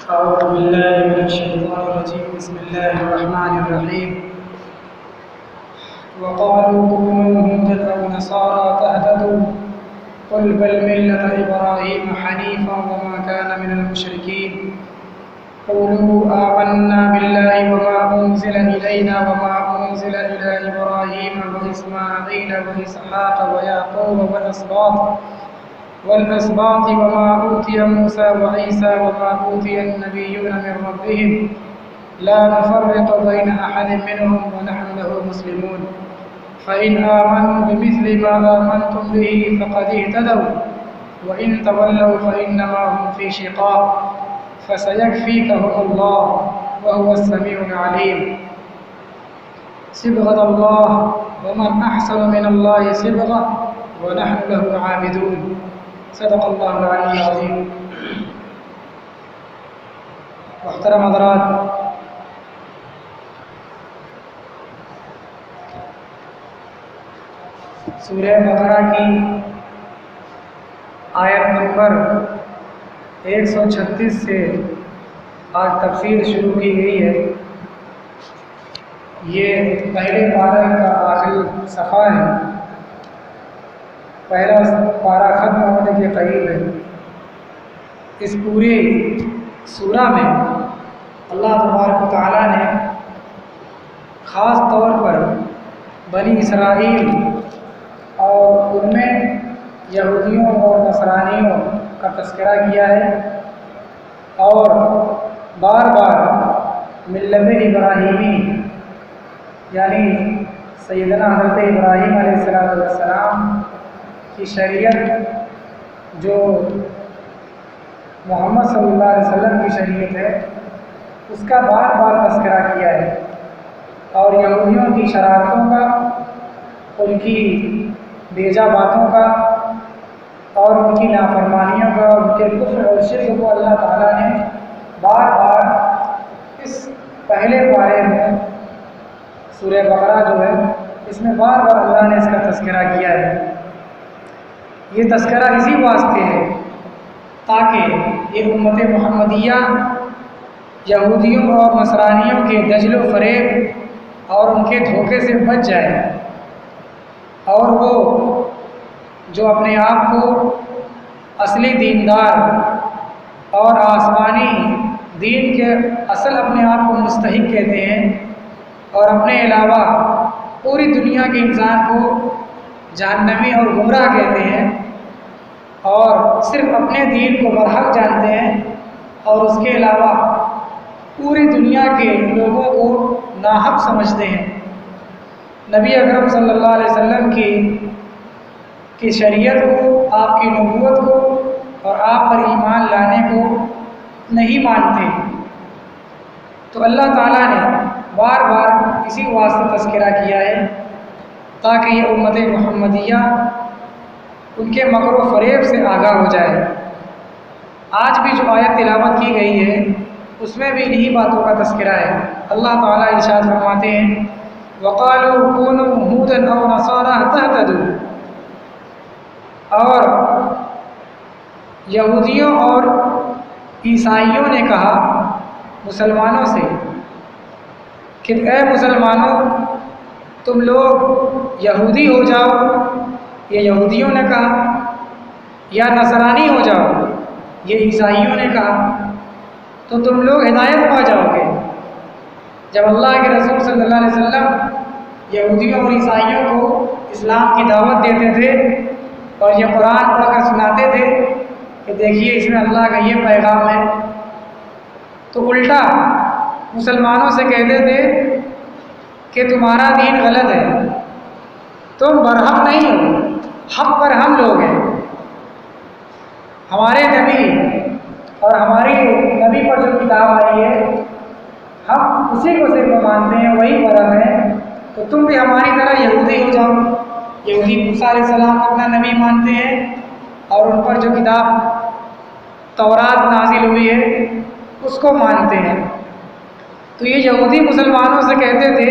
أعوذ بالله من الشيطان الرجيم. بسم الله الرحمن الرحيم. وقالوا كونوا هودا أو نصارى تهتدوا قل بل ملة إبراهيم حنيفا وما كان من المشركين قولوا آمنا بالله وما أنزل إلينا وما أنزل إلى إبراهيم وإسماعيل وإسحاق ويعقوب والأسباط وما أوتي موسى وعيسى وما أوتي النبيون من ربهم لا نفرق بين أحد منهم ونحن له مسلمون فإن آمنوا بمثل ما آمنتم به فقد اهتدوا وإن تولوا فإنما هم في شقاق فسيكفيكهم الله وهو السميع العليم. صبغة الله ومن أحسن من الله صبغة ونحن له عابدون. صدق اللہ العلی العظیم. محترم حضرات، سورہ بقرہ کی آیت نمبر 136 سے آج تفسیر شروع کی گئی ہے. یہ پہلے پارہ کا آخری صفحہ ہے. پہلا پارہ ختم ہونے کے قریب ہے. اس پوری سورہ میں اللہ تبارک و تعالیٰ نے خاص طور پر بنی اسرائیل اور ان میں یہودیوں اور نصرانیوں کا تذکرہ کیا ہے اور بار بار ملت ابراہیمی یعنی سیدنا حضرت ابراہیم علیہ السلام کی شریعت جو محمد صلی اللہ علیہ وسلم کی شریعت ہے اس کا بار بار تذکرہ کیا ہے اور یہودیوں کی شرارتوں کا، ان کی بیجا باتوں کا اور ان کی نافرمانیوں کا، ان کے کفر اور شرک کو اللہ تعالیٰ نے بار بار اس پہلے پارے میں سورہ بقرہ جو ہے اس میں بار بار اللہ نے اس کا تذکرہ کیا ہے. یہ تذکرہ اسی واسطے ہے تاکہ یہ امت محمدیہ یہودیوں اور نصرانیوں کے دجل و فریب اور ان کے دھوکے سے بچ جائے اور وہ جو اپنے آپ کو اصلی دیندار اور آسمانی دین کے اصل اپنے آپ کو مستحق کہتے ہیں اور اپنے علاوہ پوری دنیا کے انسان کو جہنمی اور گمراہ کہتے ہیں اور صرف اپنے دین کو برحق جانتے ہیں اور اس کے علاوہ پوری دنیا کے لوگوں کو ناحق سمجھتے ہیں. نبی اکرم صلی اللہ علیہ وسلم کی شریعت کو، آپ کی نبوت کو اور آپ پر ایمان لانے کو نہیں مانتے. تو اللہ تعالیٰ نے بار بار اسی واسطے تذکرہ کیا ہے تاکہ یہ امت محمدیہ ان کے مکر و فریب سے آگاہ ہو جائے. آج بھی جو آیت تلاوت کی گئی ہے اس میں بھی انہی باتوں کا تذکرہ ہے. اللہ تعالیٰ ارشاد فرماتے ہیں وَقَالُوا كُونُوا هُودًا أَوْ نَصَارَىٰ تَهْتَدُوا. اور یہودیوں اور عیسائیوں نے کہا مسلمانوں سے کہ اے مسلمانوں تم لوگ یہودی ہو جاؤ، یہ یہودیوں نے کہا، یا نصرانی ہو جاؤ، یہ عیسائیوں نے کہا، تو تم لوگ ہدایت پا جاؤ گے. جب اللہ کے رسول صلی اللہ علیہ وسلم یہودیوں اور عیسائیوں کو اسلام کی دعوت دیتے تھے اور یہ قرآن پڑھ کر سناتے تھے کہ دیکھیے اس میں اللہ کا یہ پیغام ہے، تو الٹا مسلمانوں سے کہتے تھے کہ تمہارا دین غلط ہے، تم برحق نہیں ہو، حق پر ہم لوگ ہیں. ہمارے نبی اور ہماری نبی پر جو کتاب آئی ہے ہم اسی کو صرف مانتے ہیں، وہی برحق ہے. تو تم بھی ہماری طرح یہودی ہو جاؤ. یہودی موسیٰ علیہ السلام کو اپنا نبی مانتے ہیں اور ان پر جو کتاب تورات نازل ہوئی ہے اس کو مانتے ہیں. تو یہ یہودی مسلمانوں سے کہتے تھے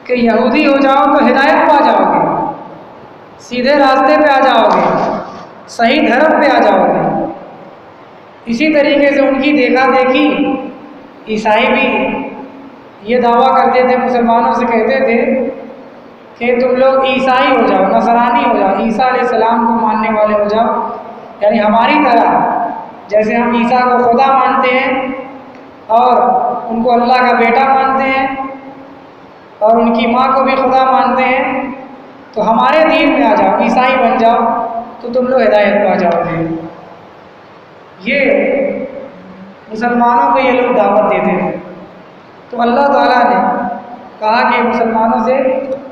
کہ یہودی ہو جاؤ تو ہدایت پا جاؤ گے، سیدھے راستے پہ آ جاؤ گے، صحیح دھرم پہ آ جاؤ گے. اسی طریقے سے ان کی دیکھا دیکھی عیسائی بھی یہ دعویٰ کرتے تھے، مسلمانوں سے کہتے تھے کہ تم لوگ عیسائی ہو جاؤ، نصرانی ہو جاؤ، عیسیٰ علیہ السلام کو ماننے والے ہو جاؤ، یعنی ہماری طرح جیسے ہم عیسیٰ کو خدا مانتے ہیں اور ان کو اللہ کا بیٹا مانتے ہیں اور ان کی ماں کو بھی خدا مانتے ہیں، تو ہمارے دین میں آ جاؤ، عیسائی بن جاؤ تو تم لوگ ہدایت پا جاؤ گے۔ یہ مسلمانوں کو یہ لوگ دعوت دیتے تھے۔ تو اللہ تعالیٰ نے کہا کہ مسلمانوں سے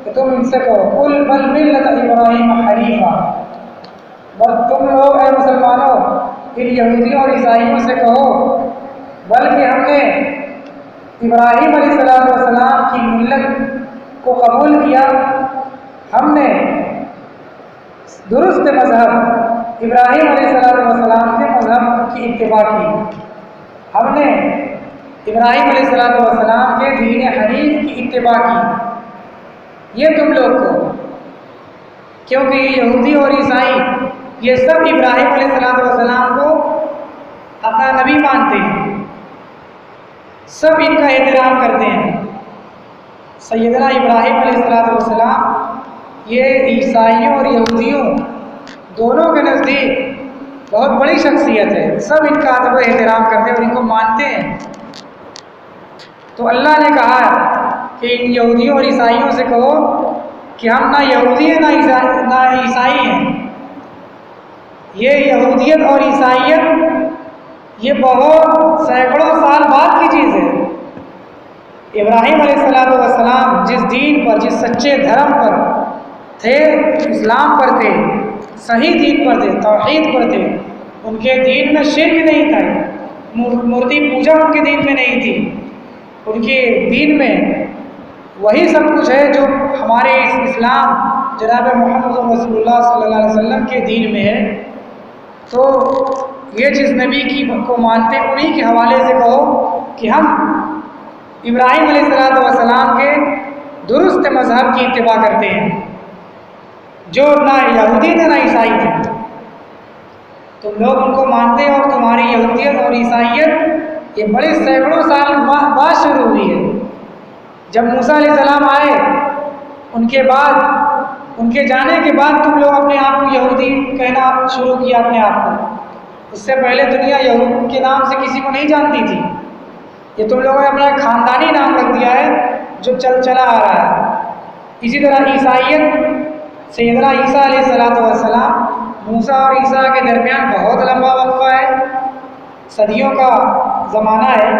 کہ تم ان سے کہو قل بل ملت ابراہیم حنیفا، بس تم لوگ اے مسلمانوں ان یہودیوں اور عیسائیوں سے کہو بلکہ ہم نے ابراہیم علیہ السلام کی ملت کو قبول کیا، ہم نے درست مذہب ابراہیم علیہ السلام کے مذہب کی اتباع کی، ہم نے ابراہیم علیہ السلام کے دین حنیف کی اتباع کی۔ یہ تم لوگ کو، کیونکہ یہودی اور عیسائی یہ سب ابراہیم علیہ السلام کو اپنا نبی مانتے ہیں، سب ان کا احترام کرتے ہیں۔ سیدنا ابراہیم علیہ السلام یہ عیسائیوں اور یہودیوں دونوں کے نزدیک بہت بڑی شخصیت ہے، سب ان کا ادب و احترام کرتے ہیں اور ان کو مانتے ہیں۔ تو اللہ نے کہا کہ ان یہودیوں اور عیسائیوں سے کہو کہ ہم نہ یہودی ہیں نہ عیسائی ہیں، یہ یہودیت اور عیسائیت یہ بہت سینکڑوں سال بعد کی چیز ہے۔ ابراہیم علیہ السلام جس دین پر، جس سچے دھرم پر تھے، اسلام پر تھے، صحیح دین پر تھے، توحید پر تھے، ان کے دین میں شرک نہیں تھا، مورتی پوجا ان کے دین میں نہیں تھی، ان کے دین میں وہی سب کچھ ہے جو ہمارے اس اسلام جناب محمد رسول اللہ صلی اللہ علیہ وسلم کے دین میں ہے۔ تو یہ جس نبی کو مانتے انہی کے حوالے سے کہو کہ ہم ابراہیم علیہ السلام کے درست مذہب کی اتباع کرتے ہیں، جو نہ یہودی تھے نہ عیسائی تھے، تم لوگ ان کو مانتے اور تمہاری یہودیت اور عیسائیت یہ بڑے سینکڑوں سال بعد شروع ہوئی ہے۔ جب موسیٰ علیہ السلام آئے ان کے بعد، ان کے جانے کے بعد تم لوگ اپنے آپ کو یہودی کہنا شروع کیا اپنے آپ کو، اس سے پہلے دنیا یہود کے نام سے کسی کو نہیں جانتی تھی، یہ تم لوگوں نے اپنا خاندانی نام رکھ دیا ہے جو چلا آ رہا ہے۔ اسی طرح عیسائیت، سیدنا عیسیٰ علیہ السلام، موسیٰ اور عیسیٰ کے درمیان بہت لمبا وقفہ ہے، صدیوں کا زمانہ ہے،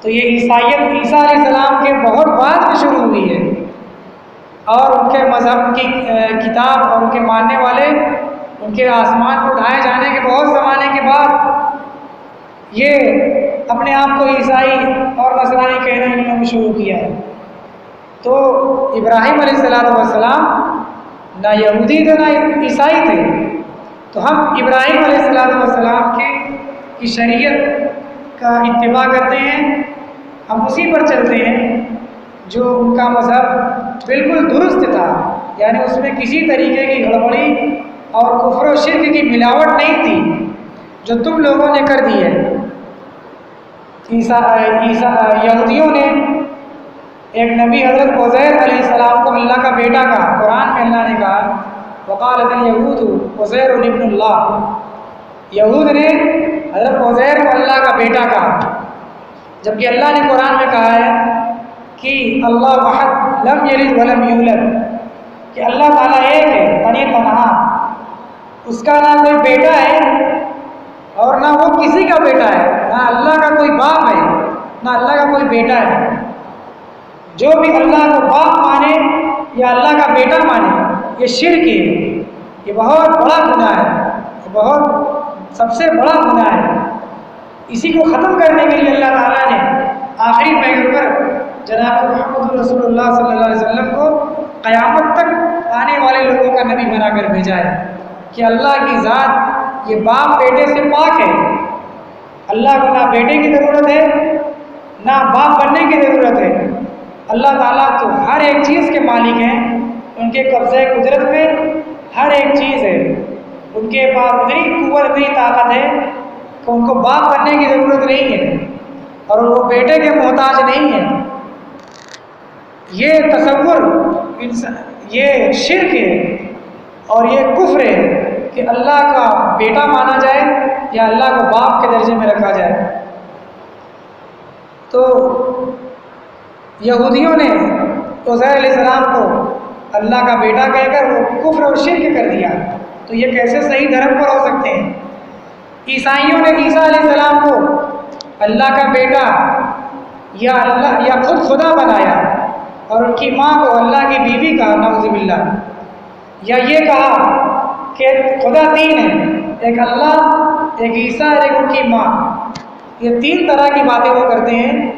تو یہ عیسائیت عیسیٰ علیہ السلام کے بہت بعد میں شروع ہوئی ہے، اور ان کے مذہب کی کتاب اور ان کے ماننے والے ان کے آسمان کو اٹھائے جانے کے بہت زمانے کے بعد یہ اپنے آپ کو عیسائی اور نصرانی کہنا انہوں نے شروع کیا ہے۔ تو ابراہیم علیہ السلام نہ یہودی تھے نہ عیسائی تھے، تو ہم ابراہیم علیہ السلام کی شریعت کا اتباع کرتے ہیں، ہم اسی پر چلتے ہیں جو ان کا مذہب بالکل درست تھا، یعنی اس میں کسی طریقے کی گڑبڑی اور کفر و شرک کی ملاوٹ نہیں تھی جو تم لوگوں نے کر دی ہے۔ یہودیوں نے ایک نبی حضرت عزیر علیہ السلام کو اللہ کا بیٹا کہا، قرآن میں اللہ نے کہا وقالت الیہود عزیر ابن اللہ، یہود نے حضرت عزیر کو اللہ کا بیٹا کہا، جبکہ اللہ نے قرآن میں کہا ہے کہ اللہ واحد لم یلد ولم یولد، کہ اللہ تعالیٰ ایک ہے تنی تنہا، اس کا نہ کوئی بیٹا ہے اور نہ وہ کسی کا بیٹا ہے، نہ اللہ کا کوئی باپ ہے نہ اللہ کا کوئی بیٹا ہے۔ جو بھی اللہ کو باپ مانے یا اللہ کا بیٹا مانے یہ شرک ہے، یہ بہت بڑا گناہ ہے، یہ بہت سب سے بڑا گناہ ہے۔ اسی کو ختم کرنے کے لیے اللہ تعالیٰ نے آخری پیغمبر جناب محمد رسول اللہ صلی اللہ علیہ وسلم کو قیامت تک آنے والے لوگوں کا نبی بنا کر بھیجا ہے کہ اللہ کی ذات یہ باپ بیٹے سے پاک ہے، اللہ کو نہ بیٹے کی ضرورت ہے نہ باپ بننے کی ضرورت ہے، اللہ تعالیٰ تو ہر ایک چیز کے مالک ہیں، ان کے قبضہ قدرت میں ہر ایک چیز ہے، ان کے پاس اتنی قوت اتنی طاقت ہے، کہ ان کو باپ بننے کی ضرورت نہیں ہے اور وہ بیٹے کے محتاج نہیں ہیں، یہ تصور یہ شرک ہے اور یہ کفر ہے کہ اللہ کا بیٹا مانا جائے یا اللہ کو باپ کے درجے میں رکھا جائے۔ تو یہودیوں نے عزیر علیہ السلام کو اللہ کا بیٹا کہہ کر وہ کفر اور شرک کر دیا، تو یہ کیسے صحیح دھرم پر ہو سکتے ہیں؟ عیسائیوں نے عیسیٰ علیہ السلام کو اللہ کا بیٹا یا خود خدا بنایا اور ان کی ماں کو اللہ کی بیوی کہا، نعوذ باللہ، یا یہ کہا کہ خدا تین ہے، ایک اللہ، ایک عیسیٰ اور ایک ان کی ماں۔ یہ تین طرح کی باتیں وہ کرتے ہیں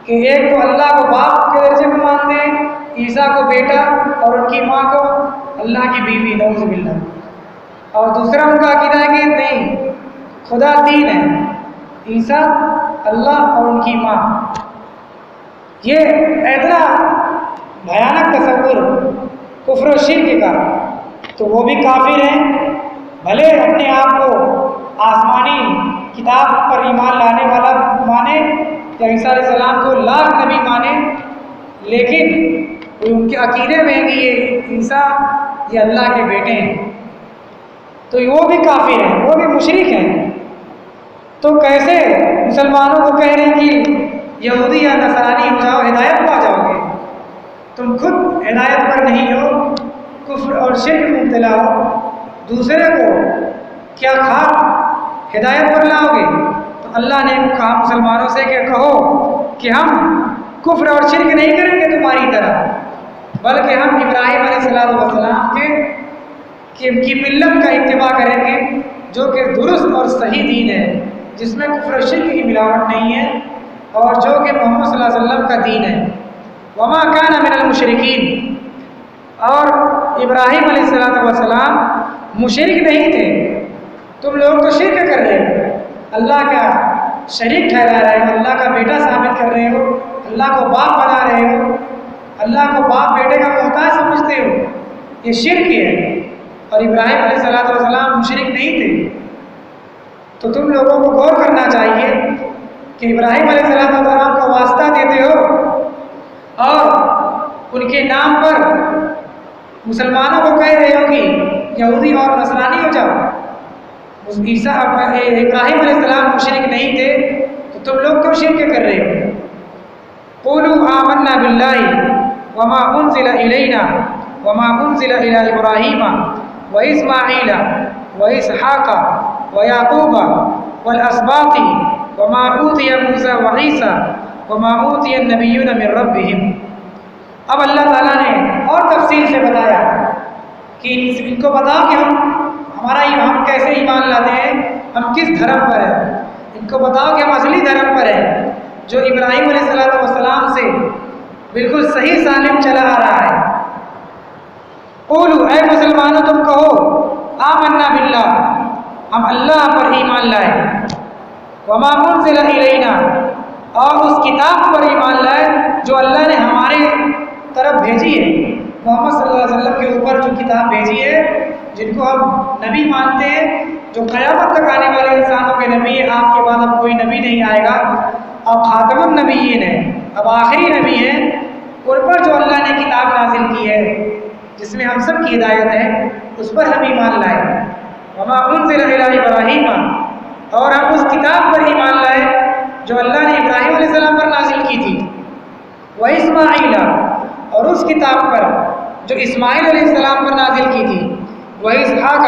کہ ایک تو اللہ کو باپ کے درجے میں مانتے ہیں، عیسیٰ کو بیٹا اور ان کی ماں کو اللہ کی بیوی، نعوذ باللہ، اور دوسرا ان کا عقیدہ ہے کہ نہیں، خدا تین ہے، عیسیٰ، اللہ اور ان کی ماں۔ یہ اتنا بھیانک تصور کفر و شرک کا، تو وہ بھی کافر ہیں، بھلے اپنے آپ کو آسمانی کتاب پر ایمان لانے والا مانے یا عیسیٰ علیہ السلام کو لاکھ نبی مانے، لیکن ان کے عقیدے میں کہ یہ عیسیٰ یہ اللہ کے بیٹے ہیں، تو وہ بھی کافر ہیں، وہ بھی مشرک ہیں۔ تو کیسے مسلمانوں کو کہہ رہے ہیں کہ یہودی یا نصرانی ہو جاؤ، ہدایت پا جاؤ گے؟ تم خود ہدایت پر نہیں ہو، کفر اور شرک میں مبتلا ہو، دوسرے کو کیا کھا ہدایت پر لاؤ گے؟ تو اللہ نے کہا مسلمانوں سے کہ کہو کہ ہم کفر اور شرک نہیں کریں گے تمہاری طرح، بلکہ ہم ابراہیم علیہ السلام کی ملت کا اتباع کریں گے، جو کہ درست اور صحیح دین ہے، جس میں کفر و شرک کی ملاوٹ نہیں ہے، اور جو کہ محمد صلی اللہ علیہ وسلم کا دین ہے۔ وما کان من المشرکین، اور ابراہیم علیہ السلام مشرک نہیں تھے۔ تم لوگ تو شرک کر رہے ہو، اللہ کا شریک ٹھہرا رہے ہو، اللہ کا بیٹا ثابت کر رہے ہو، اللہ کو باپ بنا رہے ہو، اللہ کو باپ بیٹے کا محتاج سمجھتے ہو، یہ شرک ہے۔ اور ابراہیم علیہ السلام مشرک نہیں تھے، تو تم لوگوں کو غور کرنا چاہیے کہ ابراہیم علیہ السلام کا واسطہ دیتے ہو اور ان کے نام پر مسلمانوں کو کہہ رہے ہو کہ یہودی اور نصرانی ہو جاؤ۔ ابراہیم علیہ السلام مشرک نہیں تھے، تو تم لوگ کیوں شرک کر رہے ہو؟ قولوا آمنا باللہ وما انزل الینا وما انزل الی ابراہیم واسماعیل واسحاق ویعقوب والاسباط وما اوتی موسیٰ وعیسیٰ وما اوتی النبیون من ربہم۔ اب اللہ تعالیٰ نے اور تفصیل سے بتایا کہ ان کو بتاؤ کہ ہم کیسے ایمان لاتے ہیں، ہم کس دھرم پر ہیں، ان کو بتاؤ کہ ہم اصلی دھرم پر ہیں جو ابراہیم علیہ السلام سے بالکل صحیح سالم چلا آ رہا ہے۔ قولوا، اے مسلمانوں تم کہو، آمنا باللہ، ہم اللہ پر ایمان لائے، وما انزل الینا، اور اس کتاب پر ایمان لائے جو اللہ نے ہمارے طرف بھیجی ہے، محمد صلی اللہ علیہ وسلم کے اوپر جو کتاب بھیجی ہے، جن کو ہم نبی مانتے ہیں، جو قیامت تک آنے والے انسانوں کے نبی ہیں، آپ کے بعد اب کوئی نبی نہیں آئے گا، اب خاتم النبیین ہیں، اب آخری نبی ہیں، ان پر جو اللہ نے کتاب نازل کی ہے جس میں ہم سب کی ہدایت ہے، اس پر ہم ایمان لائے۔ وما انزل الی ابراہیم، اور ہم اس کتاب پر ایمان لائے جو اللہ نے ابراہیم علیہ السلام پر نازل کی تھی، واسماعیل، اور اس کتاب پر جو اسماعیل علیہ السلام پر نازل کی تھی، واسحاق،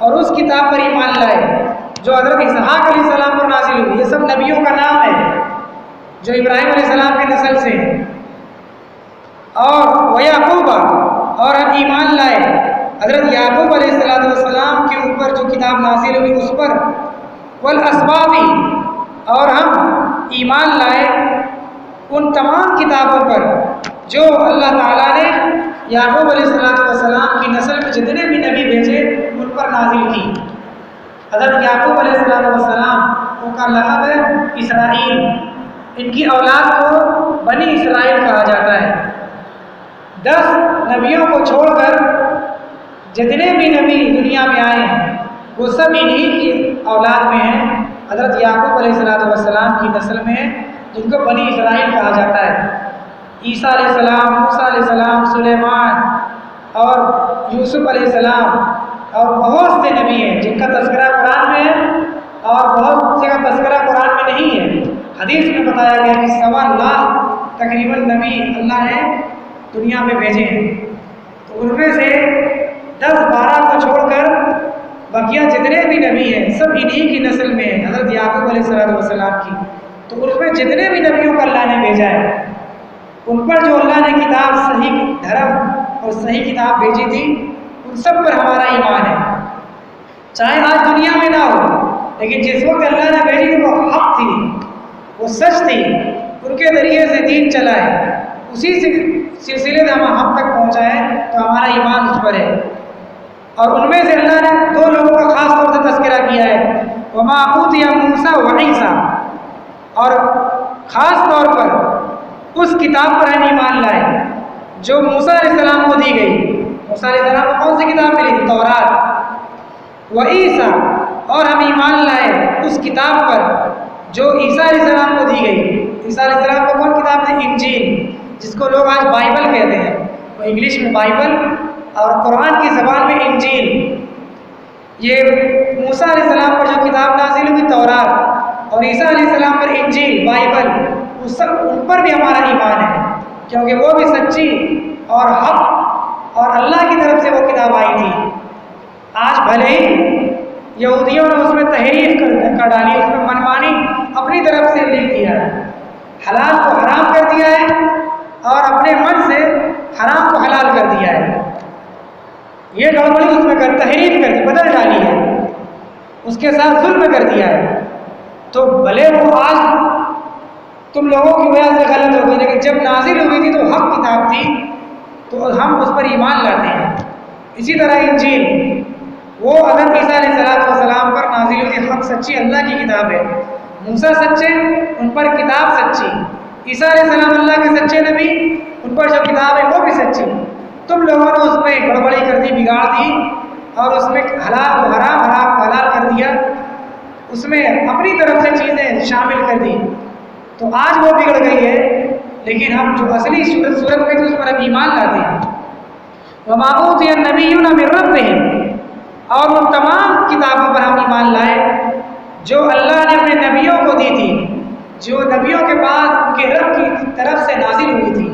اور اس کتاب پر ایمان لائے جو حضرت اسحاق علیہ السلام پر نازل ہوئی۔ یہ سب نبیوں کا نام ہے جو ابراہیم علیہ السلام کی نسل سے ہیں۔ اور ویعقوب، اور ہم ایمان لائے حضرت یعقوب علیہ السلام کے اوپر جو کتاب نازل ہوئی اس پر، والاسباط، اور ہم ایمان لائے ان تمام کتابوں پر جو اللہ تعالیٰ نے یعقوب علیہ السلام کی نسل میں جتنے بھی نبی بھیجے ان پر نازل کی۔ حضرت یعقوب علیہ السلام ان کا لقب ہے اسرائیل، ان کی اولاد کو بنی اسرائیل کہا جاتا ہے۔ 10 نبیوں کو چھوڑ کر جتنے بھی نبی دنیا میں آئے ہیں وہ سب انہی کی اولاد میں ہیں، حضرت یعقوب علیہ السلام کی نسل میں ہیں، جن کو بنی اسرائیل کہا جاتا ہے۔ عیسیٰ علیہ السلام، موسیٰ علیہ السلام، سلیمان اور یوسف علیہ السلام اور بہت سے نبی ہیں جن کا تذکرہ قرآن میں ہے اور بہت سے کا تذکرہ قرآن میں نہیں ہے۔ حدیث میں بتایا گیا کہ 1.25 لاکھ تقریباً نبی اللہ نے دنیا میں بھیجے ہیں، تو ان میں سے 10-12 کو چھوڑ کر بقیہ جتنے بھی نبی ہیں سب انہی کی نسل میں ہیں، حضرت یعقوب علیہ السلام کی۔ تو اس میں جتنے بھی نبیوں کو اللہ نے بھیجا ہے، ان پر جو اللہ نے کتاب صحیح دھرم اور صحیح کتاب بھیجی تھی، ان سب پر ہمارا ایمان ہے، چاہے آج دنیا میں نہ ہو، لیکن جس وقت اللہ نے بھیجی تھی وہ حق تھی، وہ سچ تھی، ان کے ذریعے سے دین چلا ہے، اسی سلسلے میں ہم تک پہنچا ہے، تو ہمارا ایمان اس پر ہے۔ اور ان میں سے اللہ نے 2 لوگوں کا خاص طور سے تذکرہ کیا ہے، وَمَا أُوتِيَ مُوسَىٰ وَعِيسَىٰ، اور خاص طور پر اس کتاب پر ہم ایمان لائے جو موسیٰ علیہ السلام کو دی گئی۔ موسیٰ علیہ السلام کو کون سی کتاب ملی تھی؟ تورات۔ وعیسیٰ، اور ہم ایمان لائے اس کتاب پر جو عیسیٰ علیہ السلام کو دی گئی۔ عیسیٰ علیہ السلام کو کون کتاب تھی؟ انجیل، جس کو لوگ آج بائبل کہتے ہیں، وہ انگلش میں بائبل اور قرآن کی زبان میں انجیل۔ یہ موسیٰ علیہ السلام پر جو کتاب نازل ہوئی تورات، اور عیسیٰ علیہ السلام پر انجیل بائبل، ان پر بھی ہمارا ایمان ہے، کیونکہ وہ بھی سچی اور حق اور اللہ کی طرف سے وہ کتاب آئی تھی۔ آج بھلے ہی یہودیوں نے اس میں تحریف کر ڈالی، اس میں منمانی اپنی طرف سے لکھ دیا ہے، حلال کو حرام کر دیا ہے اور اپنے من سے حرام کو حلال کر دیا ہے، یہ گڑبڑی اس میں تحریف کر دی، بدل ڈالی ہے، اس کے ساتھ ظلم کر دیا ہے۔ تو بھلے وہ آج تم لوگوں کی وجہ سے غلط ہو گئی، لیکن جب نازل ہوئی تھی تو حق کتاب تھی، تو ہم اس پر ایمان لاتے ہیں۔ اسی طرح انجیل، وہ حضرت عیسیٰ علیہ السلام پر نازل ہوئی حق سچی اللہ کی کتاب ہے، موسیٰ سچے، ان پر کتاب سچی، عیسیٰ علیہ السلام اللہ کے سچے نبی، ان پر جو کتاب ہے وہ بھی سچی۔ تم لوگوں نے اس میں گڑبڑی کر دی، بگاڑ دی، اور اس میں حلال کو حرام، حرام کو حلال کر دیا، اس میں اپنی طرف سے چیزیں شامل کر دی، تو آج وہ بگڑ گئی ہے، لیکن ہم جو اصلی صورت میں تھے اس پر ہم ایمان لاتے ہیں۔ وَمَا أُوتِيَ النَّبِيُّونَ مِن رَّبِّهِمْ، اور وہ تمام کتابوں پر ہم ایمان لائے جو اللہ نے اپنے نبیوں کو دی تھی، جو نبیوں کے بعد ان کے رب کی طرف سے نازل ہوئی تھی۔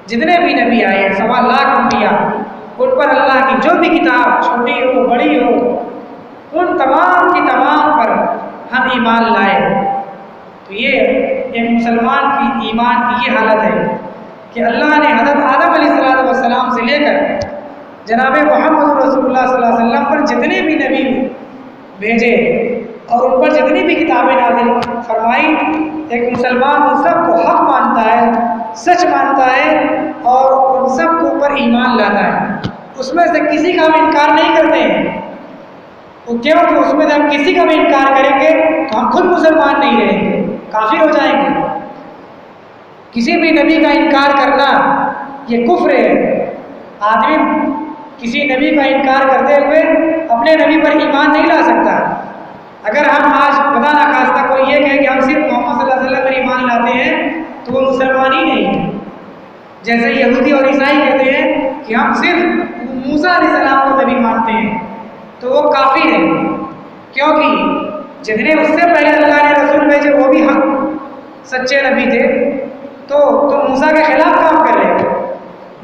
جتنے بھی نبی آئے ہیں 1.25 لاکھ انبیاء، ان پر اللہ کی جو بھی کتاب چھوٹی ہو بڑی ہو، ان تمام کی تمام پر ہم ایمان لائے۔ تو یہ ایک مسلمان کی ایمان کی یہ حالت ہے کہ اللہ نے حضرت آدم علیہ السلام سے لے کر جناب محمد رسول اللہ صلی اللہ علیہ وسلم پر جتنے بھی نبی بھیجے اور ان پر جتنی بھی کتابیں نازل فرمائی، ایک مسلمان ان سب کو حق مانتا ہے، سچ مانتا ہے اور ان سب کے اوپر ایمان لاتا ہے، اس میں سے کسی کا ہم انکار نہیں کرتے ہیں، کیونکہ اس میں سے ہم کسی کا بھی انکار کریں گے تو ہم خود مسلمان نہیں رہیں گے، کافر ہو جائیں گے۔ کسی بھی نبی کا انکار کرنا یہ کفر ہے۔ آدمی کسی نبی کا انکار کرتے ہوئے اپنے نبی پر ایمان نہیں لا سکتا۔ اگر ہم آج خدا نخواستہ کوئی یہ کہے کہ ہم صرف محمد صلی اللہ علیہ وسلم پر ایمان لاتے ہیں تو وہ مسلمان ہی نہیں ہے۔ جیسے یہودی اور عیسائی کہتے ہیں کہ ہم صرف موسیٰ علیہ السلام کو نبی مانتے ہیں تو وہ کافر ہے، کیونکہ جتنے اس سے پہلے اللہ نے رسول بھیجے وہ بھی حق سچے نبی تھے، تو تم موسیٰ کے خلاف کام کر رہے ہو۔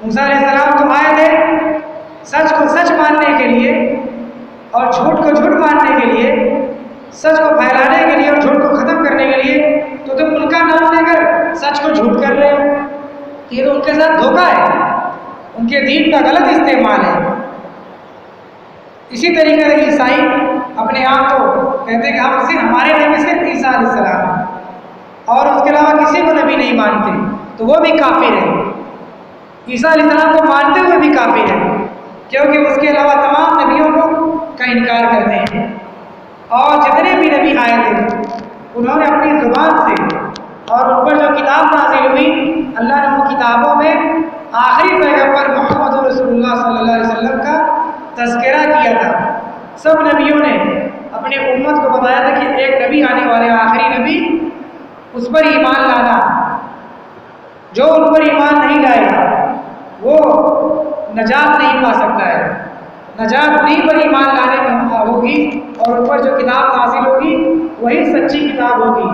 موسیٰ علیہ السلام تو آئے تھے سچ کو سچ ماننے کے لیے اور جھوٹ کو جھوٹ ماننے کے لیے، سچ کو پھیلانے کے لیے اور جھوٹ کو ختم کرنے کے لیے، تو تم ان کا نام لے کر سچ کو جھوٹ کر رہے ہو، یہ تو ان کے ساتھ دھوکہ ہے، ان کے دین کا غلط استعمال ہے۔ اسی طریقے سے عیسائی اپنے آپ کو کہتے ہیں کہ ہم صرف ہمارے نبی صرف عیسیٰ علیہ السلام ہیں اور اس کے علاوہ کسی کو نبی نہیں مانتے، تو وہ بھی کافر ہے۔ عیسیٰ علیہ السلام کو مانتے ہوئے بھی کافر ہے، کیونکہ اس کے علاوہ تمام نبیوں کا انکار کرتے ہیں۔ اور جتنے بھی نبی آئے تھے انہوں نے اپنی زبان سے اور ان پر جو کتاب نازل ہوئی، اللہ نے ان کتابوں میں آخری پیغمبر محمد رسول اللہ صلی اللہ علیہ وسلم کا تذکرہ کیا تھا۔ سب نبیوں نے اپنی اپنے امت کو بتایا تھا کہ ایک نبی آنے والے، آخری نبی، اس پر ایمان لانا، جو ان پر ایمان نہیں لائے گا وہ نجات نہیں پا سکتا ہے۔ نجات انہیں پر ایمان لانے میں ہوگی، اور ان پر جو کتاب نازل ہوگی وہی سچی کتاب ہوگی،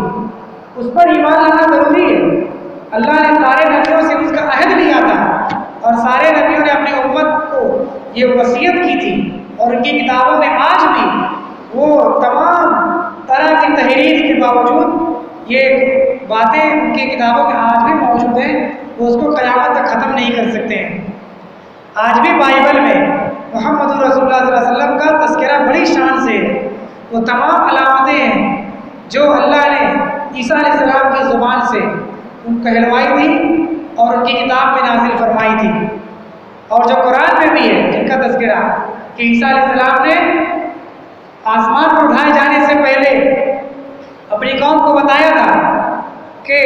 اس پر ایمان لانا ضروری ہے۔ اللہ نے سارے نبیوں سے اس کا عہد لیا تھا، اور سارے نبیوں نے اپنی امت کو یہ وصیت کی تھی، اور ان کی کتابوں میں آج بھی وہ تمام طرح کی تحریر کے باوجود یہ باتیں ان کی کتابوں میں آج بھی موجود ہیں، وہ اس کو قیامت تک ختم نہیں کر سکتے ہیں۔ آج بھی بائبل میں محمد رسول اللہ صلی اللہ علیہ وسلم کا تذکرہ بڑی شان سے ہے، وہ تمام علامتیں ہیں جو اللہ نے عیسیٰ علیہ السلام کی زبان سے ان کہلوائی تھی اور ان کی کتاب میں نازل فرمائی تھی، اور جو قرآن میں بھی ہے جن کا تذکرہ کہ عیسیٰ علیہ السلام نے آسمان پر اٹھائے جانے سے پہلے اپنی قوم کو بتایا تھا کہ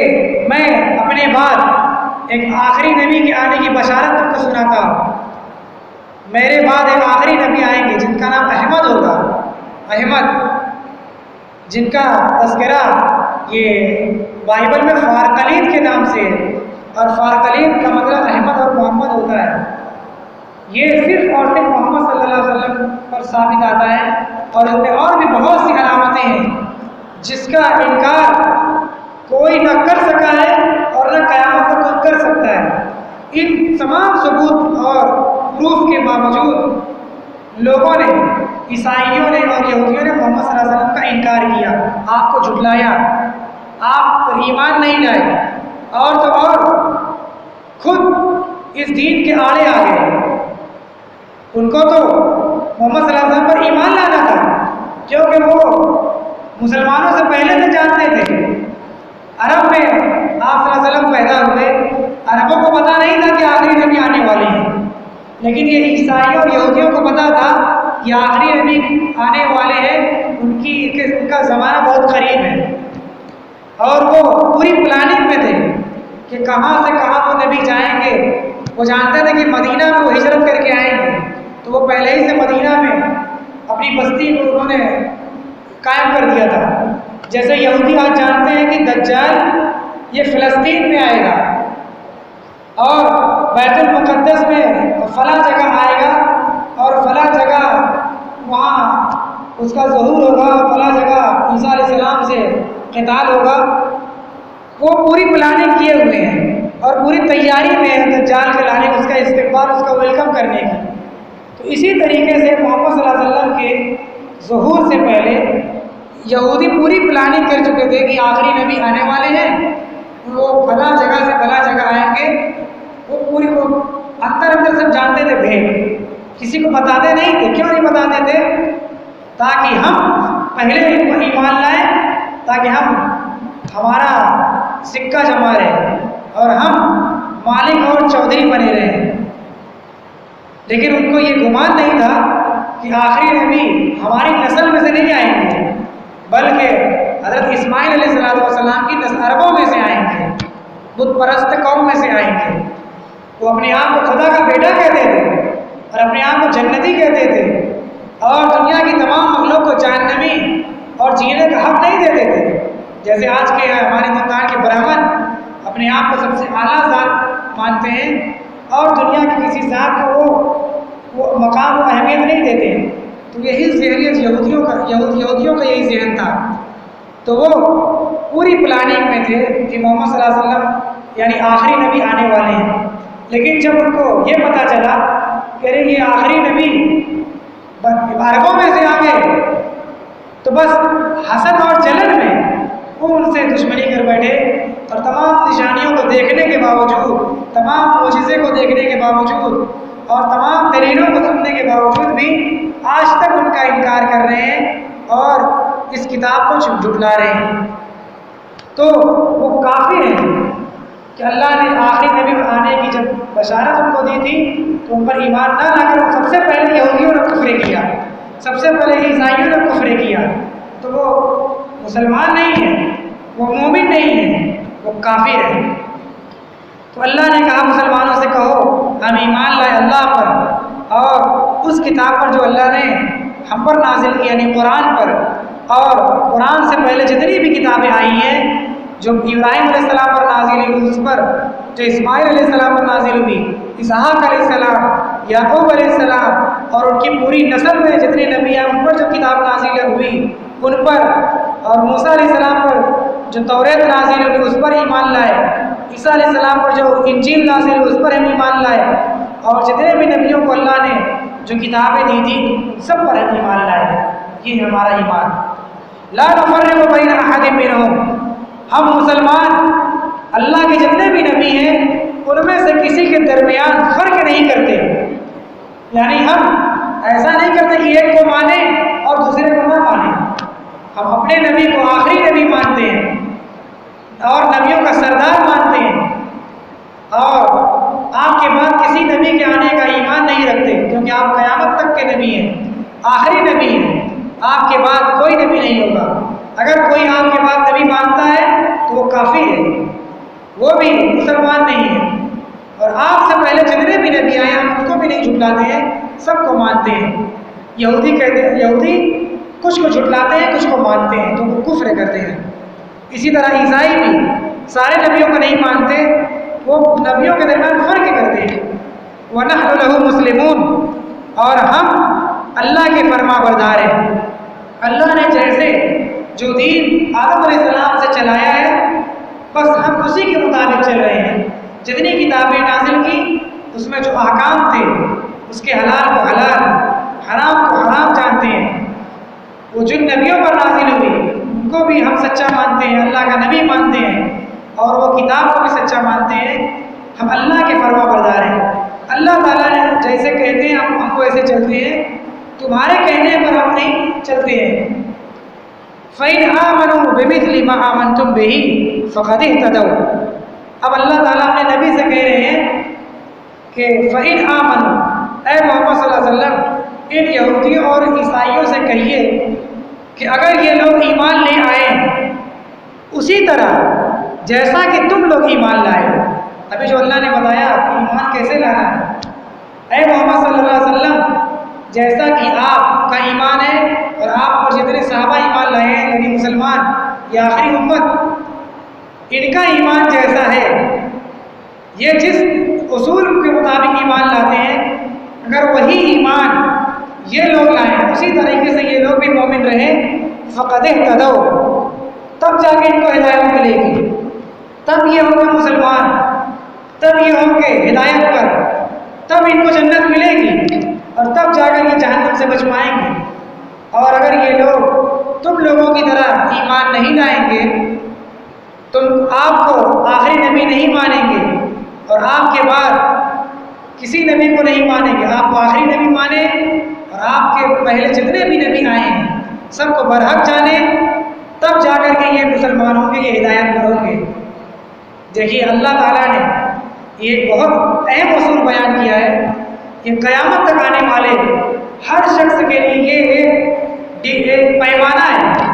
میں اپنے بعد ایک آخری نبی کے آنے کی بشارت تم کو سناتا ہوں، میرے بعد ایک آخری نبی آئیں گے جن کا نام احمد ہوگا، احمد جن کا تذکرہ یہ بائبل میں فارقلید کے نام سے ہے، اور فارقلید کا مطلب احمد اور محمد ہوتا ہے۔ یہ صرف اور صرف محمد صلی اللہ علیہ وسلم پر ثابت آتا ہے، اور ان میں اور بھی بہت سی علامتیں ہیں جس کا انکار کوئی نہ کر سکا ہے اور نہ قیامت تک کوئی کر سکتا ہے۔ ان تمام ثبوت اور پروف کے باوجود لوگوں نے، عیسائیوں نے اور یہودیوں نے محمد صلی اللہ علیہ وسلم کا انکار کیا، آپ کو جھٹلایا، آپ پر ایمان نہیں لائے، اور تو اور خود اس دین کے آڑے آ گئے۔ ان کو تو محمد صلی اللہ علیہ وسلم پر ایمان لانا تھا کیونکہ وہ مسلمانوں سے پہلے سے جانتے تھے۔ عرب میں آپ صلی اللہ علیہ وسلم پیدا ہوئے، عربوں کو پتہ نہیں تھا کہ آخری نبی آنے والے ہیں، لیکن یہ عیسائیوں اور یہودیوں کو پتہ تھا کہ آخری نبی آنے والے ہیں، ان کا زمانہ بہت قریب ہے، اور وہ پوری پلاننگ میں تھے کہ کہاں سے کہاں وہ نبی جائیں گے۔ وہ جانتے تھے کہ مدینہ میں وہ ہجرت کر کے آئیں گے، تو وہ پہلے ہی سے مدینہ میں اپنی بستی کو انہوں نے قائم کر دیا تھا۔ جیسے یہودی آج جانتے ہیں کہ دجال یہ فلسطین میں آئے گا اور بیت المقدس میں فلاں جگہ آئے گا، اور فلاں جگہ وہاں اس کا ظہور ہوگا، فلاں جگہ عیسیٰ علیہ السلام سے قتال ہوگا، وہ پوری پلاننگ کیے ہوئے ہیں اور پوری تیاری میں ہے دجال کے لانے، اس کا استقبال، اس کا ویلکم کرنے کی۔ تو اسی طریقے سے محمد صلی اللہ علیہ وسلم کے ظہور سے پہلے یہودی پوری پلاننگ کر چکے تھے کہ آخری نبی آنے والے ہیں، وہ فلاں جگہ سے فلاں جگہ آئیں گے، وہ پوری وہ اندر سب جانتے تھے، بھید کسی کو بتاتے نہیں تھے۔ کیوں نہیں بتاتے تھے؟ تاکہ ہم پہلے ان کو ایمان لائیں، تاکہ ہمارا سکہ جمع رہے اور ہم مالک اور چودھری بنے رہے۔ لیکن ان کو یہ گمان نہیں تھا کہ آخری نبی ہماری نسل میں سے نہیں آئیں گے، بلکہ حضرت اسماعیل علیہ السلام کی نسل عربوں میں سے آئیں گے، بت پرست قوم میں سے آئیں گے۔ وہ اپنے آپ کو خدا کا بیٹا کہتے تھے اور اپنے آپ کو جنتی کہتے تھے، اور دنیا کی تمام مخلوق کو جہنمی اور جینے کا حق نہیں دیتے تھے۔ جیسے آج کے ہمارے ہندوستان کے برہمن اپنے آپ کو سب سے اعلیٰ ذات مانتے ہیں اور دنیا کی کسی ذات کو وہ مقام و اہمیت نہیں دیتے ہیں۔ تو یہی ذہنیت یہودیوں کا یہی ذہن تھا، تو وہ پوری پلاننگ میں تھے کہ محمد صلی اللہ علیہ وسلم یعنی آخری نبی آنے والے ہیں۔ لیکن جب ان کو یہ پتہ چلا کہ یہ آخری نبی عربوں میں سے آ گئے، تو بس حسد اور جلن میں وہ ان سے دشمنی کر بیٹھے، اور تمام نشانیوں کو دیکھنے کے باوجود، تمام معجزے کو دیکھنے کے باوجود اور تمام دلیلوں کو سننے کے باوجود بھی آج تک ان کا انکار کر رہے ہیں اور اس کتاب کو جھٹلا رہے ہیں۔ تو وہ کافر ہیں کہ اللہ نے آخری نبی آنے کی جب بشارت ان کو دی تھی تو ان پر ایمان نہ لا کر سب سے پہلے یہودیوں نے کفر کیا، سب سے پہلے عیسائیوں نے کفر کیا، تو وہ مسلمان نہیں ہیں، وہ مومن نہیں ہیں، وہ کافر ہیں۔ تو اللہ نے کہا مسلمانوں سے کہو ہم ایمان لائے اللہ پر اور اس کتاب پر جو اللہ نے ہم پر نازل کی، یعنی قرآن پر، اور قرآن سے پہلے جتنی بھی کتابیں آئی ہیں، جو ابراہیم علیہ السلام پر نازل ہوئی اس پر، جو اسماعیل علیہ السلام پر نازل ہوئی، اسحاق علیہ السلام، یعقوب علیہ السلام اور ان کی پوری نسل میں جتنے نبی ہیں ان پر جو کتاب نازل ہوئی ان پر، اور موسیٰ علیہ السلام پر جو توریت نازل ہوئی اس پر ایمان لائے، عیسیٰ علیہ السلام پر جو انجیل نازل ہوئی اس پر ہم ایمان لائے، اور جتنے بھی نبیوں کو اللہ نے جو کتابیں دی تھی سب پر ہم ایمان لائے۔ یہ ہمارا ایمان۔ لا نفرق بین احد منہم، ہم مسلمان اللہ کے جتنے بھی نبی ہیں ان میں سے کسی کے درمیان فرق نہیں کرتے، یعنی ہم ایسا نہیں کرتے کہ ایک کو مانیں اور دوسرے کو نہ مانیں، ہم اپنے نبی کو آخری نبی مانتے ہیں اور نبیوں کا سردار مانتے ہیں، اور آپ کے بعد کسی نبی کے آنے کا ایمان نہیں رکھتے، کیونکہ آپ قیامت تک کے نبی ہیں، آخری نبی ہیں، آپ کے بعد کوئی نبی نہیں ہوگا۔ اگر کوئی آپ کے بعد نبی مانتا ہے تو وہ کافر ہے، وہ بھی مسلمان نہیں ہے، اور آپ سے پہلے جتنے بھی نبی آئے ہم ان کو بھی نہیں جھٹلاتے ہیں، سب کو مانتے ہیں۔ یہودی کہتے ہیں، یہودی کچھ کو جھٹلاتے ہیں کچھ کو مانتے ہیں تو وہ کفر کرتے ہیں۔ اسی طرح عیسائی بھی سارے نبیوں کو نہیں مانتے، وہ نبیوں کے درمیان فرق کرتے ہیں۔ وَنَحْنُ لَهُ مُسْلِمُونَ، اور ہم اللہ کے فرما بردار ہیں۔ اللہ نے جیسے جو دین آدم علیہ السلام سے چلایا ہے بس ہم اسی کے مطابق چل رہے ہیں۔ جتنی کتابیں نازل کی اس میں جو احکام تھے اس کے حلال کو حلال، حرام کو حرام جانتے ہیں۔ وہ جن نبیوں پر نازل ہوئی ان کو بھی ہم سچا مانتے ہیں، اللہ کا نبی مانتے ہیں، اور وہ کتاب کو بھی سچا مانتے ہیں۔ ہم اللہ کے فرما بردار ہیں۔ اللہ تعالیٰ نے جیسے کہتے ہیں ہم کو ایسے چلتے ہیں، تمہارے کہنے پر ہم نہیں چلتے ہیں۔ فَإِنْ آمَنُوا بِمِثْلِ مَا آمَنْتُمْ بِهِ فَقَدِ اهْتَدَوْا، اب اللہ تعالیٰ اپنے نبی سے کہہ رہے ہیں کہ فَإِنْ آمَنُوا، اے محمد صلی اللہ علیہ وسلم ان یہودیوں اور عیسائیوں سے کہیے کہ اگر یہ لوگ ایمان لے آئے اسی طرح جیسا کہ تم لوگ ایمان لائے، ابھی جو اللہ نے بتایا کہ ایمان کیسے لانا ہے، اے محمد صلی اللہ علیہ وسلم جیسا کہ آپ کا ایمان ہے اور آپ پر جتنے صحابہ ایمان لائے ہیں یعنی مسلمان یا آخری امت، ان کا ایمان جیسا ہے، یہ جس اصول کے مطابق ایمان لاتے ہیں اگر وہی ایمان یہ لوگ لائیں اسی طریقے سے یہ لوگ بھی مومن رہیں، فقد اہتدوا، تب جا کے ان کو ہدایت ملے گی، تب یہ ہوں گے مسلمان، تب یہ ہوں گے ہدایت پر، تب ان کو جنت ملے گی اور تب جا کر یہ جہنم سے بچ پائیں گے۔ اور اگر یہ لوگ تم لوگوں کی طرح ایمان نہیں لائیں گے، تم آپ کو آخری نبی نہیں مانیں گے اور آپ کے بعد کسی نبی کو نہیں مانیں گے، آپ کو آخری نبی مانیں اور آپ کے پہلے جتنے بھی نبی آئے ہیں سب کو برحق جانیں، تب جا کر کے یہ مسلمان ہوں گے، یہ ہدایت پر ہوں گے۔ دیکھیے اللہ تعالیٰ نے یہ بہت اہم اصول بیان کیا ہے کہ قیامت تک آنے والے ہر شخص کے لیے یہ ایک پیمانہ ہے،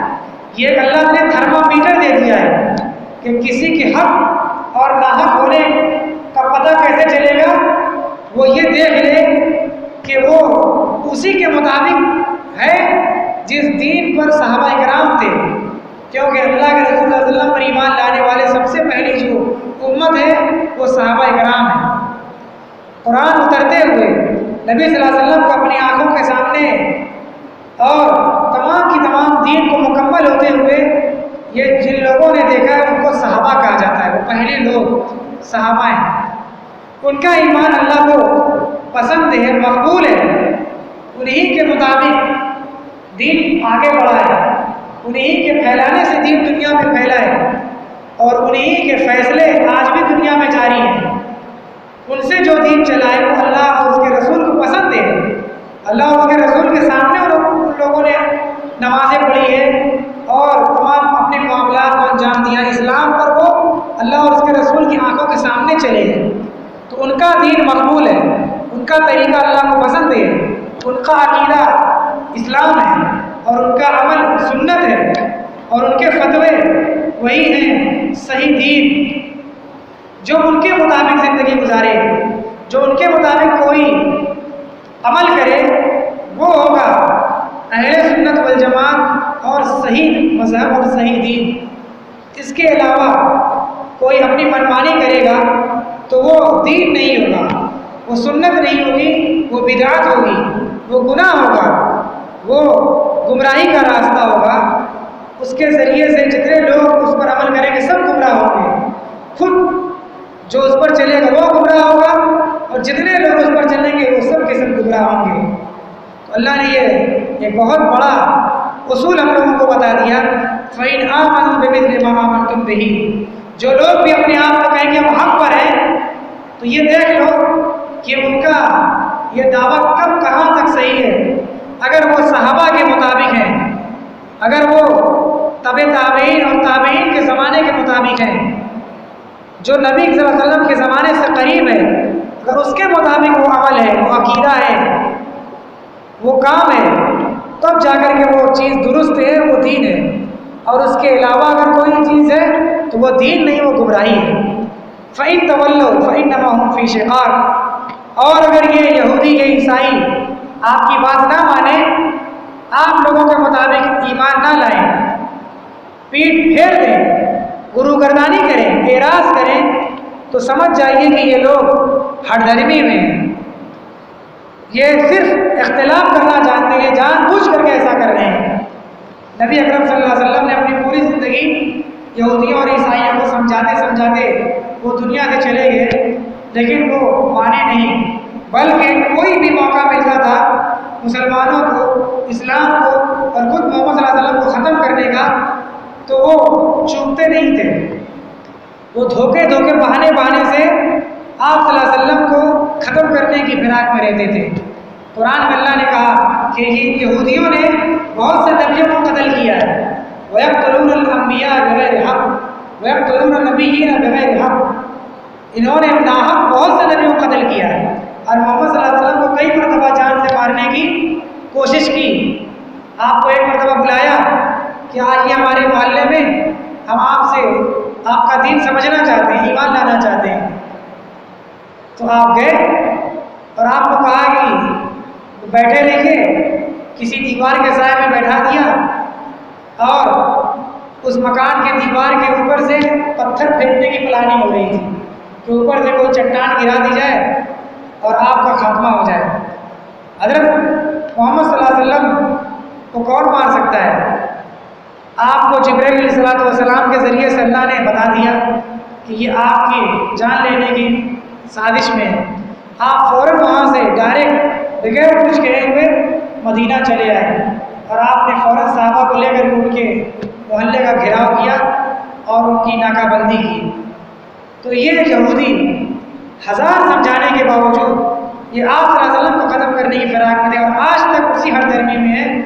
یہ ایک اللہ نے تھرمامیٹر دے دیا ہے کہ کسی کے حق اور ناحق ہونے کا پتہ کیسے چلے گا، وہ یہ دیکھ لے کہ وہ اسی کے مطابق ہے جس دین پر صحابہ کرام تھے، کیونکہ اللہ کے رسول صلی اللہ علیہ وسلم پر ایمان لانے والے سب سے پہلی جو امت ہے وہ صحابہ کرام ہیں۔ قرآن اترتے ہوئے نبی صلی اللہ علیہ وسلم کو اپنی آنکھوں کے سامنے اور تمام کی تمام دین کو مکمل ہوتے ہوئے یہ جن لوگوں نے دیکھا ہے ان کو صحابہ کہا جاتا ہے، وہ پہلے لوگ صحابہ ہیں، ان کا ایمان اللہ کو پسند ہے، مقبول ہے، انہی کے مطابق دین آگے بڑھا ہے، انہی کے پھیلانے سے دین دنیا میں پھیلا ہے اور انہی کے فیصلے آج بھی دنیا میں جاری ہیں۔ ان سے جو دین چلا ہے وہ اللہ اور اس کے رسول کو پسند ہے، اللہ اور اس کے رسول کے سامنے ان لوگوں نے نمازیں پڑھی ہے اور تمام اپنے معاملات کو انجام دیا، اسلام پر وہ اللہ اور اس کے رسول کی آنکھوں کے سامنے چلے ہیں، تو ان کا دین مقبول ہے، ان کا طریقہ اللہ کو پسند ہے، ان کا عقیدہ اسلام ہے اور ان کا عمل سنت ہے اور ان کے فتوے وہی ہیں صحیح دین، جو ان کے مطابق زندگی گزارے، جو ان کے مطابق کوئی عمل کرے وہ ہوگا اہل سنت والجماعت اور صحیح مذہب اور صحیح دین، اس کے علاوہ کوئی اپنی منمانی کرے گا تو وہ دین نہیں ہوگا، وہ سنت نہیں ہوگی، وہ بدعت ہوگی، وہ گناہ ہوگا، وہ گمراہی کا راستہ ہوگا۔ اس کے ذریعے سے جتنے لوگ اس پر عمل کریں گے سب گمراہ ہوں گے، خود جو اس پر چلے گا وہ گمراہ ہوگا، اور جتنے لوگ اس پر چلیں گے وہ سب کے سب گمراہ ہوں گے۔ تو اللہ نے یہ ایک بہت بڑا اصول ہم لوگوں کو بتا دیا، فَإِنْ آمَنُوا بِمِثْلِ مَا آمَنْتُمْ بِهِ، جو لوگ بھی اپنے آپ کو کہیں گے ہم حق پر ہیں، تو یہ دیکھ لو کہ ان کا یہ دعویٰ کب کہاں تک صحیح ہے۔ اگر وہ صحابہ کے مطابق ہیں، اگر وہ تابعین اور تابعین کے زمانے کے مطابق ہیں، جو نبی صلی اللہ علیہ وسلم کے زمانے سے قریب ہے، اگر اس کے مطابق وہ عمل ہے، وہ عقیدہ ہے، وہ کام ہے، تب جا کر کے وہ چیز درست ہے، وہ دین ہے۔ اور اس کے علاوہ اگر کوئی چیز ہے تو وہ دین نہیں، وہ گمراہی ہے۔ فَإِن تَوَلَّوْا فَإِنَّمَا هُمْ فِي شِقَاقٍ، اور اگر یہ یہودی یا عیسائی آپ کی بات نہ مانیں، آپ لوگوں کے مطابق ایمان نہ لائیں، پیٹ پھیر دیں، گروگردانی کریں، اعراض کریں، تو سمجھ جائیے کہ یہ لوگ ہٹ دھرمی میں ہیں، یہ صرف اختلاف کرنا چاہتے ہیں، جان بوجھ کر کے ایسا کر رہے ہیں۔ نبی اکرم صلی اللہ علیہ وسلم نے اپنی پوری زندگی یہودیوں اور عیسائیوں کو سمجھاتے سمجھاتے وہ دنیا سے چلے گئے، لیکن وہ مانے نہیں، بلکہ کوئی بھی موقع ملتا تھا مسلمانوں کو، اسلام کو اور خود محمد صلی اللہ علیہ وسلم کو ختم کرنے کا، تو وہ چوکتے نہیں تھے، وہ دھوکے بہانے سے آپ صلی اللہ علیہ وسلم کو ختم کرنے کی فراق میں رہتے تھے۔ قرآن میں اللہ نے کہا کہ یہودیوں نے بہت سے نبیوں کو قتل کیا ہے، وَيَقْتُلُونَ الْأَنْبِيَاءَ بِغَيْرِ حَقٍّ وَيَقْتُلُونَ النَّبِيِّينَ بِغَيْرِ حَقٍّ، انہوں نے ناحق بہت سے نبیوں کو قتل کیا ہے، اور محمد صلی اللہ علیہ وسلم کو کئی مرتبہ جان سے مارنے کی کوشش کی۔ آپ کو ایک مرتبہ بلایا کہ آئیے ہمارے محلے میں، ہم آپ سے آپ کا دین سمجھنا چاہتے ہیں، ایمان لانا چاہتے ہیں۔ تو آپ گئے اور آپ کو کہا کہ بیٹھے رہیے، کسی دیوار کے سائے میں بیٹھا دیا، اور اس مکان کے دیوار کے اوپر سے پتھر پھینکنے کی پلاننگ ہو رہی تھی کہ اوپر سے کوئی چٹان گرا دی جائے اور آپ کا خاتمہ ہو جائے۔ حضرت محمد صلی اللہ علیہ وسلم کو کون مار سکتا ہے؟ آپ کو جبرائیل علیہ السلام کے ذریعے سے اللہ نے بتا دیا کہ یہ آپ کی جان لینے کی سازش میں ہے۔ آپ فوراً وہاں سے ڈائریکٹ بغیر کچھ کہے ہوئے مدینہ چلے آئے، اور آپ نے فوراً صحابہ کو لے کر ان کے محلے کا گھیراؤ کیا اور ان کی ناکہ بندی کی۔ تو یہ یہودی ہزار سمجھانے کے باوجود یہ آپ صلی اللہ علیہ وسلم کو ختم کرنے کی فراق میں تھے، اور آج تک اسی ہر دھرمی میں ہے۔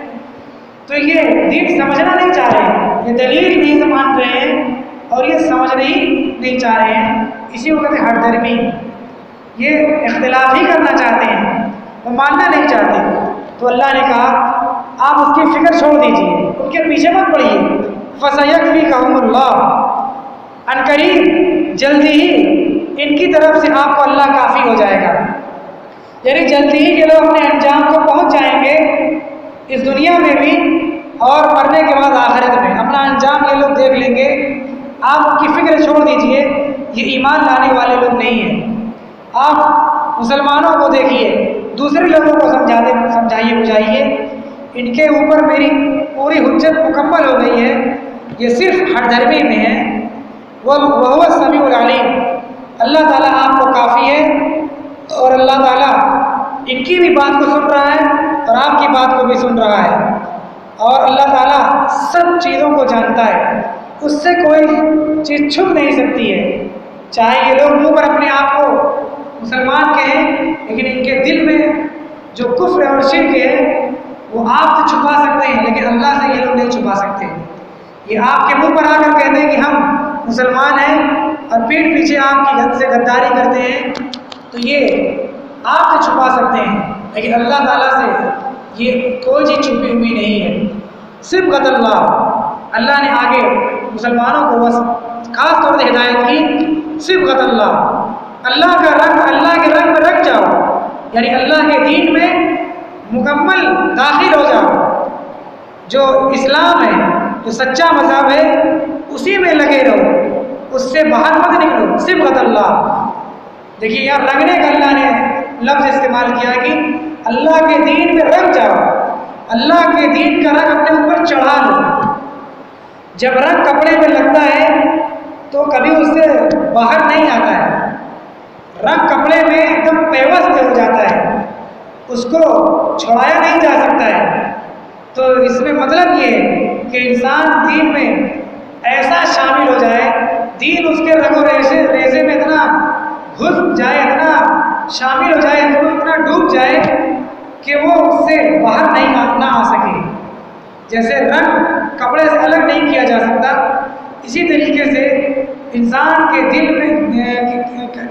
تو یہ دین سمجھنا نہیں چاہ رہے، یہ دلیل نہیں مان رہے ہیں، اور یہ سمجھنا ہی نہیں چاہ رہے ہیں، اسی وقت ہر دھرمی یہ اختلاف ہی کرنا چاہتے ہیں، وہ ماننا نہیں چاہتے۔ تو اللہ نے کہا آپ اس کی فکر چھوڑ دیجیے، ان کے پیچھے مت پڑیے، فَسَيَكْفِيكَهُمُ اللَّهُ، عنقریب جلدی ہی ان کی طرف سے آپ کو اللہ کافی ہو جائے گا، یعنی جلدی ہی یہ لوگ اپنے انجام کو پہنچ جائیں گے، اس دنیا میں بھی اور مرنے کے بعد آخرت میں اپنا انجام یہ لوگ دیکھ لیں گے۔ آپ ان کی فکر چھوڑ دیجئے، یہ ایمان لانے والے لوگ نہیں ہیں۔ آپ مسلمانوں کو دیکھیے، دوسرے لوگوں کو سمجھائیے بجھائیے، ان کے اوپر میری پوری حجت مکمل ہو گئی ہے، یہ صرف ہر دھرمی میں ہے۔ وَهُوَ السَّمِيعُ الْعَلِيمُ، اللہ تعالیٰ آپ کو کافی ہے، اور اللہ تعالیٰ ان کی بھی بات کو سن رہا ہے اور آپ کی بات کو بھی سن رہا ہے، اور اللہ تعالیٰ سب چیزوں کو جانتا ہے، اس سے کوئی چیز چھپ نہیں سکتی ہے۔ چاہے یہ لوگ منہ پر اپنے آپ کو مسلمان کہیں، لیکن ان کے دل میں جو کفر اور شرک ہے وہ آپ سے چھپا سکتے ہیں، لیکن اللہ سے یہ لوگ نہیں چھپا سکتے۔ یہ آپ کے منہ پر آ کر کہتے ہیں کہ ہم مسلمان ہیں، اور پیٹھ پیچھے آپ کی حد سے غداری کرتے ہیں، تو یہ آپ سے چھپا سکتے ہیں، لیکن اللہ تعالیٰ سے یہ کوئی چیز چھپی ہوئی نہیں ہے۔ صبغۃ اللہ نے آگے مسلمانوں کو بس خاص طور سے ہدایت کی، صبغۃ اللہ کا رنگ، اللہ کے رنگ میں رنگ جاؤ، یعنی اللہ کے دین میں مکمل داخل ہو جاؤ، جو اسلام ہے، جو سچا مذہب ہے، اسی میں لگے رہو، اس سے باہر مت نکلو۔ صبغۃ اللہ، دیکھیے یہاں رنگنے کا اللہ نے لفظ استعمال کیا کہ اللہ کے دین میں رنگ جاؤ، اللہ کے دین کا رنگ اپنے اوپر چڑھا لو۔ جب رنگ کپڑے میں لگتا ہے تو کبھی اس سے باہر نہیں آتا ہے، رنگ کپڑے میں ایک دم پیوست ہو جاتا ہے، اس کو چھڑایا نہیں جا سکتا ہے۔ تو اس میں مطلب یہ ہے کہ انسان دین میں ایسا شامل ہو جائے، دین اس کے رگ و ریزے میں اتنا گھس جائے، اتنا شامل ہو جائے، اس کو اتنا ڈوب جائے کہ وہ اس سے باہر نہ آ سکے۔ جیسے رنگ کپڑے سے الگ نہیں کیا جا سکتا، اسی طریقے سے انسان کے دل میں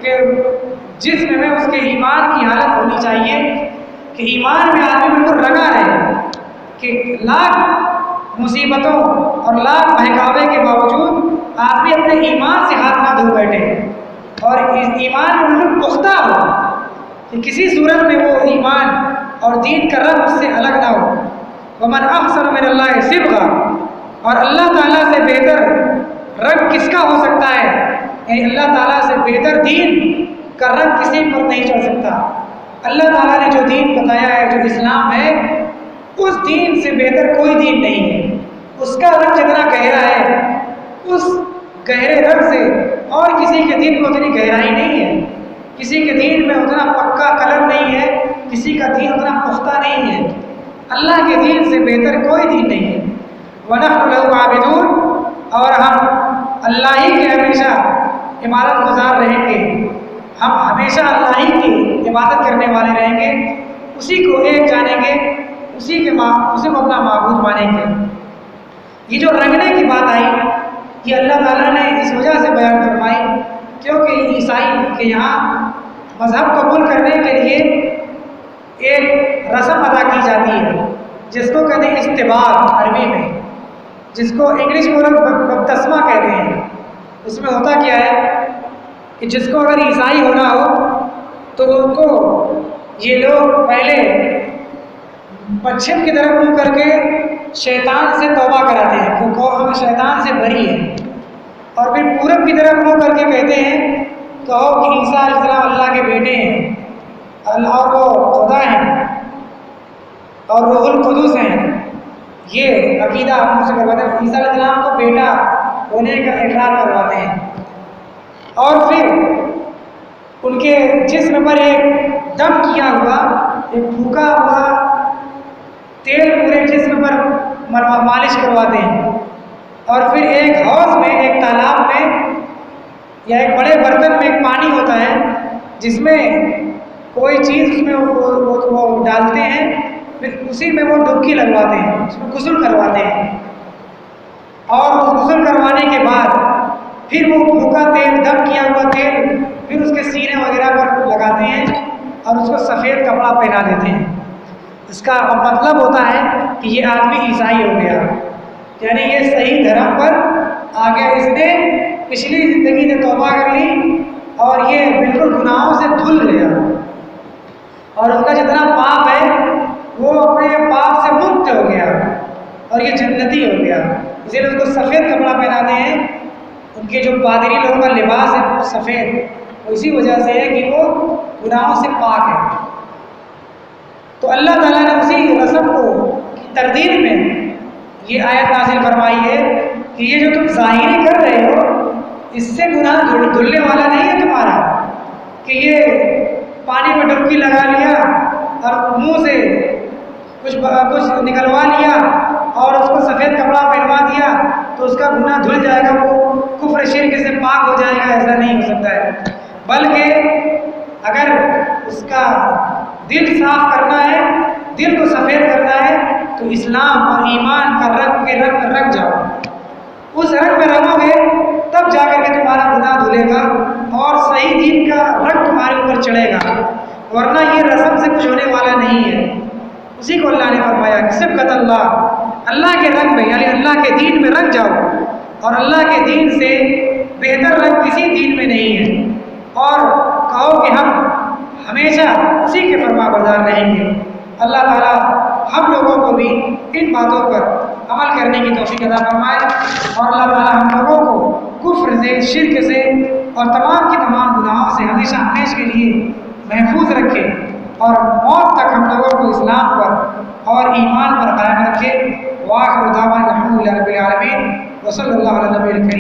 کے جسم میں اس کے ایمان کی حالت ہونی چاہیے کہ ایمان میں آدمی بالکل رنگا رہے، کہ لاکھ مصیبتوں اور لاکھ بہکاوے کے باوجود آدمی اپنے ایمان سے ہاتھ نہ دھو بیٹھے، اور اس ایمان میں بالکل پختہ ہو کہ کسی صورت میں وہ ایمان اور دین کا رنگ اس سے الگ نہ ہو۔ وَمَنْ أَحْسَنُ مِنَ اللَّهِ صِبْغًا، اور اللہ تعالیٰ سے بہتر رنگ کس کا ہو سکتا ہے؟ یعنی اللہ تعالیٰ سے بہتر دین کا رنگ کسی پر نہیں چڑھ سکتا۔ اللہ تعالیٰ نے جو دین بتایا ہے، جو اسلام ہے، اس دین سے بہتر کوئی دین نہیں ہے۔ اس کا رنگ جتنا گہرا ہے، اس گہرے رنگ سے اور کسی کے دین میں اتنی گہرائی نہیں ہے، کسی کے دین میں اتنا پکا کلر نہیں ہے، کسی کا دین اتنا پختہ نہیں ہے۔ اللہ کے دین سے بہتر کوئی دین نہیں ہے۔ وَنَحْنُ لَهُ عَابِدُونَ، اور ہم اللہ ہی کے ہمیشہ عبادت گزار رہیں گے، ہم ہمیشہ اللہ ہی کی عبادت کرنے والے رہیں گے، اسی کو ایک جانیں گے، اسی کو اپنا معبود مانیں گے۔ یہ جو رنگنے کی بات آئی، یہ اللہ تعالیٰ نے اس وجہ سے بیان فرمائی کیونکہ عیسائی کے یہاں مذہب قبول کرنے کے لیے ایک رسم ادا کی جاتی ہے جس کو کہتے ہیں استباق عربی میں، جس کو انگلش میں لوگ بپتسمہ کہتے ہیں۔ اس میں ہوتا کیا ہے کہ جس کو اگر عیسائی ہونا ہو تو ان کو یہ لوگ پہلے پچھم کی طرف منہ کر کے شیطان سے توبہ کراتے ہیں کہ ہم شیطان سے بری ہیں، اور پھر پورب کی طرف منہ کر کے کہتے ہیں کہو کہ عیسیٰ علیہ السلام اللہ کے بیٹے ہیں اور وہ خدا ہیں اور روح القدس ہیں۔ یہ عقیدہ ہم سے کرواتے ہیں، عیسیٰ علیہ السلام کو بیٹا ہونے کا اقرار کرواتے ہیں، اور پھر ان کے جسم پر ایک دم کیا ہوا، ایک پھونکا ہوا تیل پورے جسم پر مالش کرواتے ہیں، اور پھر ایک حوض میں، ایک تالاب میں یا ایک بڑے برتن میں ایک پانی ہوتا ہے جس میں کوئی چیز اس میں وہ ڈالتے ہیں، پھر اسی میں وہ ڈبکی لگواتے ہیں، اس میں غسل کرواتے ہیں، اور اس غسل کروانے کے بعد پھر وہ پھونکا تیل، دم کیا ہوا تیل پھر اس کے سینے وغیرہ پر لگاتے ہیں اور اس کو سفید کپڑا پہنا دیتے ہیں۔ اس کا مطلب ہوتا ہے کہ یہ آدمی عیسائی ہو گیا، یعنی یہ صحیح دھرم پر آ گیا، اس نے پچھلی زندگی سے توبہ کر لی اور یہ بالکل گناہوں سے دھل گیا، اور اس کا جتنا پاپ ہے وہ اپنے پاپ سے مکت ہو گیا اور یہ جنتی ہو گیا۔ اسی لیے اس کو سفید کپڑا پہناتے ہیں، ان کے جو پادری لوگوں کا لباس ہے سفید، اسی وجہ سے ہے کہ وہ گناہوں سے پاک ہے۔ تو اللہ تعالیٰ نے اسی رسم کو تردید میں یہ آیت نازل فرمائی ہے کہ یہ جو تم ظاہری کر رہے ہو اس سے گناہ دھلنے والا نہیں ہے تمہارا، کہ یہ پانی میں ڈبکی لگا لیا اور منہ سے کچھ نکلوا لیا اور اس کو سفید کپڑا پہنوا دیا تو اس کا گناہ دھل جائے گا، وہ کفر شرک سے پاک ہو جائے گا، ایسا نہیں ہو سکتا ہے۔ بلکہ اگر اس کا دل صاف کرنا ہے، دل کو سفید کرنا ہے تو اسلام اور ایمان کا رنگ کے رنگ میں رنگ جاؤ، اس رنگ میں رنگو گے تب جا کر کے تمہارا گناہ دھلے گا اور صحیح دین کا رنگ تمہارے اوپر چڑھے گا، ورنہ یہ رسم سے کچھ ہونے والا نہیں ہے۔ اسی کو اللہ نے فرمایا کہ صبغۃ اللہ، اللہ کے رنگ میں یعنی اللہ کے دین میں رنگ جاؤ، اور اللہ کے دین سے بہتر رنگ کسی دین میں نہیں ہے، اور کہو کہ ہم ہمیشہ اسی کے فرما بردار رہیں گے۔ اللہ تعالیٰ ہم لوگوں کو بھی ان باتوں پر عمل کرنے کی توفیق عطا فرمائے، اور اللہ تعالیٰ ہم لوگوں کو کفر سے، شرک سے اور تمام کی تمام گناہوں سے ہمیشہ ہمیشہ کے لیے محفوظ رکھے، اور موت تک ہم لوگوں کو اسلام پر اور ایمان پر قائم رکھے۔ وآخر دعوانا الحمد للہ رب العالمین، وصلی اللہ علیہ نبی الکریم۔